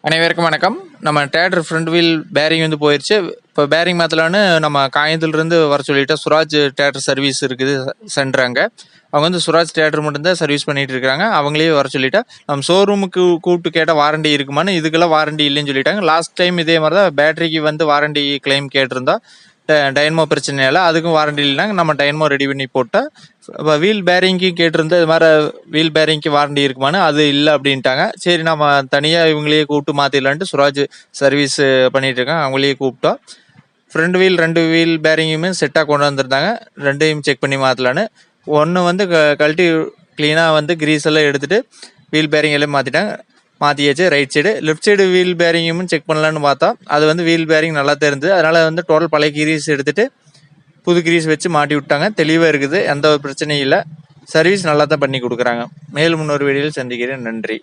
அனைவருக்கும் வணக்கம். நம்ம டிராக்டர் ஃப்ரண்ட் வீல் பேரிங் வந்து போயிடுச்சு. இப்போ பேரிங் மாற்றலான்னு நம்ம காயத்துலேருந்து வர சொல்லிவிட்டோம். சுராஜ் டிராக்டர் சர்வீஸ் இருக்குது சென்டர் அங்கே. அவங்க வந்து சுராஜ் டிராக்டர் மட்டும்தான் சர்வீஸ் பண்ணிகிட்டு இருக்காங்க. அவங்களே வர சொல்லிட்டா நம்ம ஷோரூமுக்கு கூப்பிட்டு கேட்டால் வாரண்டி இருக்குமான்னு, இதுக்கெல்லாம் வாரண்டி இல்லைன்னு சொல்லிட்டாங்க. லாஸ்ட் டைம் இதே மாதிரி தான் பேட்டரிக்கு வந்து வாரண்டி கிளைம் கேட்டிருந்தோம். டைனமோ பிரச்சனையால் அதுக்கும் வாரண்டி இல்லைனாங்க. நம்ம டைனமோ ரெடி பண்ணி போட்டால் இப்போ வீல் பேரிங்க்கு கேட்டிருந்தேன். இது மாதிரி வீல் பேரிங்க்கு வாரண்டி இருக்குமான்னு, அது இல்லை அப்படின்ட்டாங்க. சரி நம்ம தனியாக இவங்களையே கூப்பிட்டு மாற்றிடலான்ட்டு சுராஜ் சர்வீஸ் பண்ணிகிட்டு இருக்காங்க. அவங்களையே கூப்பிட்டோம். ஃப்ரண்ட் வீல் 2 வீல் பேரிங்குமே செட்டாக கொண்டு வந்திருந்தாங்க. 2யும் செக் பண்ணி மாற்றலான்னு. ஒன்று வந்து கழட்டி க்ளீனாக வந்து கிரீஸ் எல்லாம் எடுத்துகிட்டு வீல் பேரிங் எல்லாம் மாற்றியாச்சு. Right side left side wheel பேரிங்கும் செக் பண்ணலான்னு பார்த்தா அது வந்து வீல் பேரிங் நல்லா தான் இருந்தது. அதனால் வந்து டோட்டல் பழைய கிரீஸ் எடுத்துகிட்டு புது கிரீஸ் வச்சு மாட்டி விட்டாங்க. தெளிவாக இருக்குது, எந்த ஒரு பிரச்சனையும் இல்லை. சர்வீஸ் நல்லா தான் பண்ணி கொடுக்குறாங்க. மேலும் இன்னொரு வீடியோவில் சந்திக்கிறேன். நன்றி.